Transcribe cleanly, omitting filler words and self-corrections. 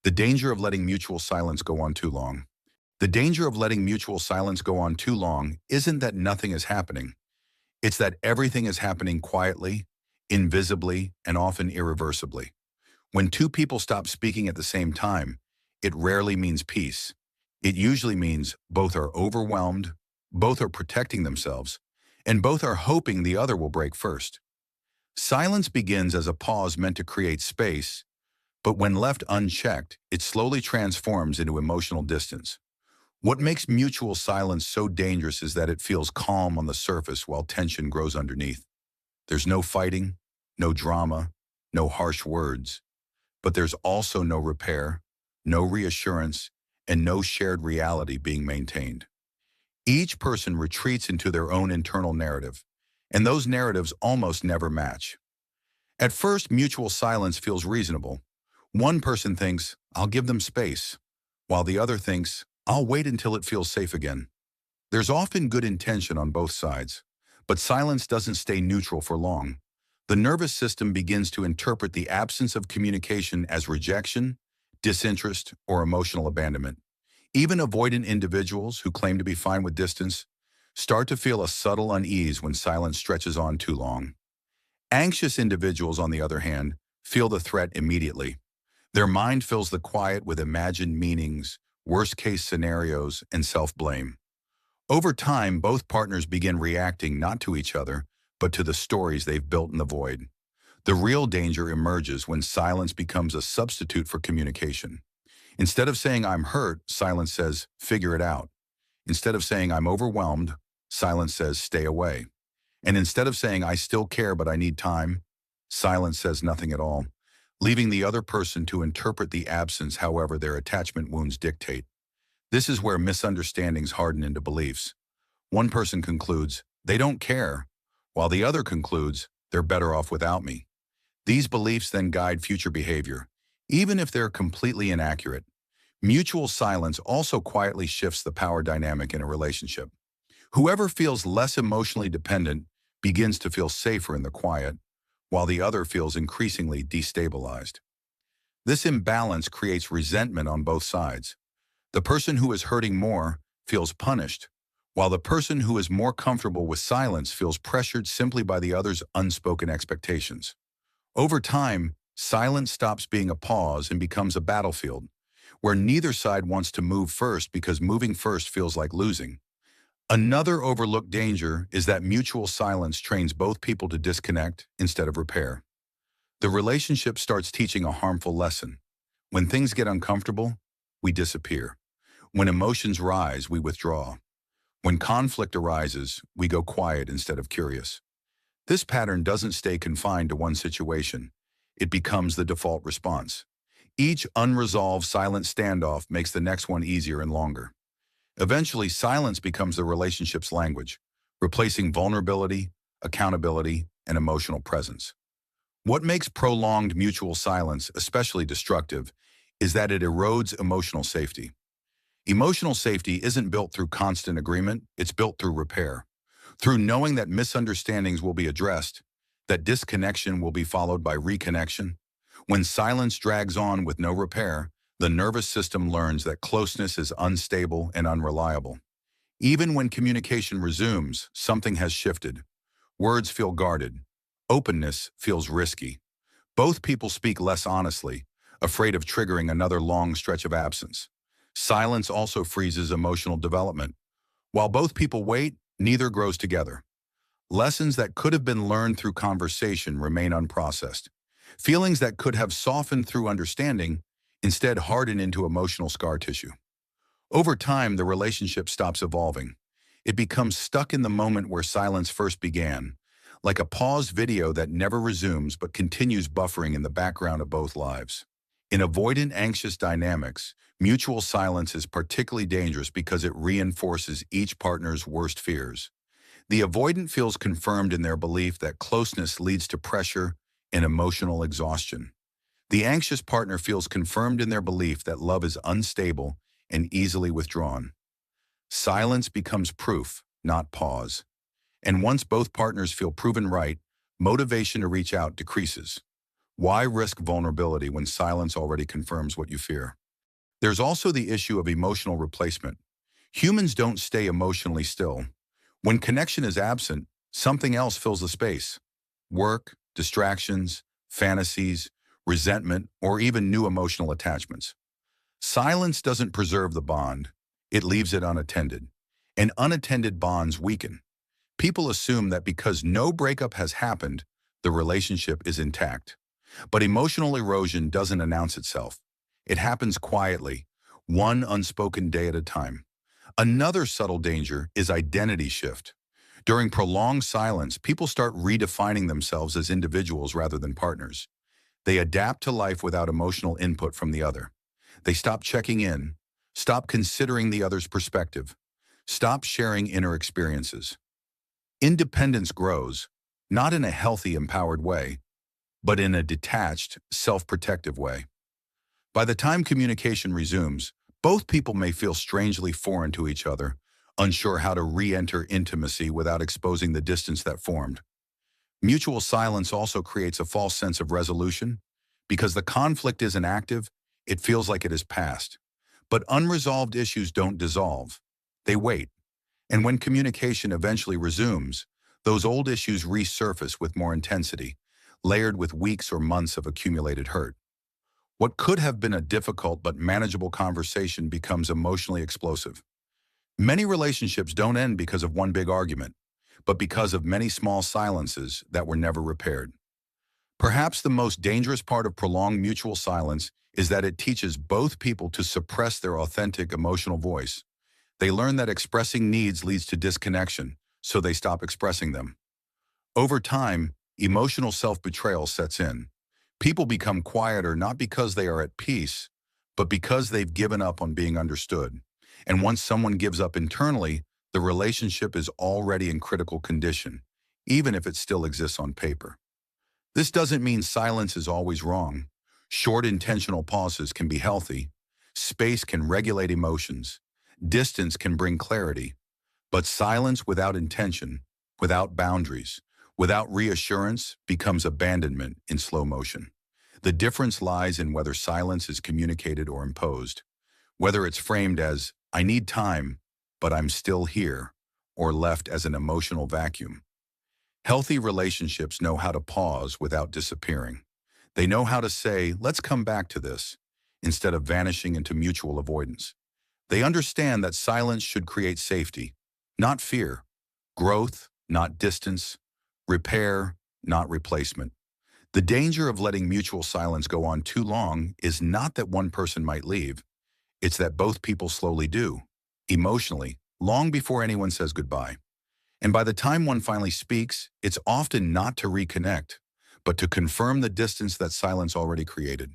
The danger of letting mutual silence go on too long. The danger of letting mutual silence go on too long isn't that nothing is happening. It's that everything is happening quietly, invisibly, and often irreversibly. When two people stop speaking at the same time, it rarely means peace. It usually means both are overwhelmed, both are protecting themselves, and both are hoping the other will break first. Silence begins as a pause meant to create space, but when left unchecked, it slowly transforms into emotional distance. What makes mutual silence so dangerous is that it feels calm on the surface while tension grows underneath. There's no fighting, no drama, no harsh words, but there's also no repair, no reassurance, and no shared reality being maintained. Each person retreats into their own internal narrative, and those narratives almost never match. At first, mutual silence feels reasonable. One person thinks, I'll give them space, while the other thinks, I'll wait until it feels safe again. There's often good intention on both sides, but silence doesn't stay neutral for long. The nervous system begins to interpret the absence of communication as rejection, disinterest, or emotional abandonment. Even avoidant individuals who claim to be fine with distance start to feel a subtle unease when silence stretches on too long. Anxious individuals, on the other hand, feel the threat immediately. Their mind fills the quiet with imagined meanings, worst-case scenarios, and self-blame. Over time, both partners begin reacting not to each other, but to the stories they've built in the void. The real danger emerges when silence becomes a substitute for communication. Instead of saying, I'm hurt, silence says, figure it out. Instead of saying, I'm overwhelmed, silence says, stay away. And instead of saying, I still care but I need time, silence says nothing at all, leaving the other person to interpret the absence however their attachment wounds dictate. This is where misunderstandings harden into beliefs. One person concludes, they don't care, while the other concludes, they're better off without me. These beliefs then guide future behavior, even if they're completely inaccurate. Mutual silence also quietly shifts the power dynamic in a relationship. Whoever feels less emotionally dependent begins to feel safer in the quiet, while the other feels increasingly destabilized. This imbalance creates resentment on both sides. The person who is hurting more feels punished, while the person who is more comfortable with silence feels pressured simply by the other's unspoken expectations. Over time, silence stops being a pause and becomes a battlefield, where neither side wants to move first because moving first feels like losing. Another overlooked danger is that mutual silence trains both people to disconnect instead of repair. The relationship starts teaching a harmful lesson. When things get uncomfortable, we disappear. When emotions rise, we withdraw. When conflict arises, we go quiet instead of curious. This pattern doesn't stay confined to one situation. It becomes the default response. Each unresolved silent standoff makes the next one easier and longer. Eventually, silence becomes the relationship's language, replacing vulnerability, accountability, and emotional presence. What makes prolonged mutual silence especially destructive is that it erodes emotional safety. Emotional safety isn't built through constant agreement, it's built through repair. Through knowing that misunderstandings will be addressed, that disconnection will be followed by reconnection. When silence drags on with no repair, the nervous system learns that closeness is unstable and unreliable. Even when communication resumes, something has shifted. Words feel guarded. Openness feels risky. Both people speak less honestly, afraid of triggering another long stretch of absence. Silence also freezes emotional development. While both people wait, neither grows together. Lessons that could have been learned through conversation remain unprocessed. Feelings that could have softened through understanding instead harden into emotional scar tissue. Over time, the relationship stops evolving. It becomes stuck in the moment where silence first began, like a paused video that never resumes but continues buffering in the background of both lives. In avoidant anxious dynamics, mutual silence is particularly dangerous because it reinforces each partner's worst fears. The avoidant feels confirmed in their belief that closeness leads to pressure and emotional exhaustion. The anxious partner feels confirmed in their belief that love is unstable and easily withdrawn. Silence becomes proof, not pause. And once both partners feel proven right, motivation to reach out decreases. Why risk vulnerability when silence already confirms what you fear? There's also the issue of emotional replacement. Humans don't stay emotionally still. When connection is absent, something else fills the space. Work, distractions, fantasies, resentment, or even new emotional attachments. Silence doesn't preserve the bond. It leaves it unattended. And unattended bonds weaken. People assume that because no breakup has happened, the relationship is intact. But emotional erosion doesn't announce itself. It happens quietly, one unspoken day at a time. Another subtle danger is identity shift. During prolonged silence, people start redefining themselves as individuals rather than partners. They adapt to life without emotional input from the other. They stop checking in, stop considering the other's perspective, stop sharing inner experiences. Independence grows, not in a healthy, empowered way, but in a detached, self-protective way. By the time communication resumes, both people may feel strangely foreign to each other, unsure how to re-enter intimacy without exposing the distance that formed. Mutual silence also creates a false sense of resolution. Because the conflict isn't active, it feels like it has passed. But unresolved issues don't dissolve. They wait. And when communication eventually resumes, those old issues resurface with more intensity, layered with weeks or months of accumulated hurt. What could have been a difficult but manageable conversation becomes emotionally explosive. Many relationships don't end because of one big argument, but because of many small silences that were never repaired. Perhaps the most dangerous part of prolonged mutual silence is that it teaches both people to suppress their authentic emotional voice. They learn that expressing needs leads to disconnection, so they stop expressing them. Over time, emotional self-betrayal sets in. People become quieter not because they are at peace, but because they've given up on being understood. And once someone gives up internally, the relationship is already in critical condition, even if it still exists on paper. This doesn't mean silence is always wrong. Short intentional pauses can be healthy. Space can regulate emotions. Distance can bring clarity. But silence without intention, without boundaries, without reassurance becomes abandonment in slow motion. The difference lies in whether silence is communicated or imposed, whether it's framed as, "I need time, but I'm still here," or left as an emotional vacuum. Healthy relationships know how to pause without disappearing. They know how to say, "Let's come back to this," instead of vanishing into mutual avoidance. They understand that silence should create safety, not fear, growth, not distance, repair, not replacement. The danger of letting mutual silence go on too long is not that one person might leave, it's that both people slowly do, emotionally, long before anyone says goodbye. And by the time one finally speaks, it's often not to reconnect, but to confirm the distance that silence already created.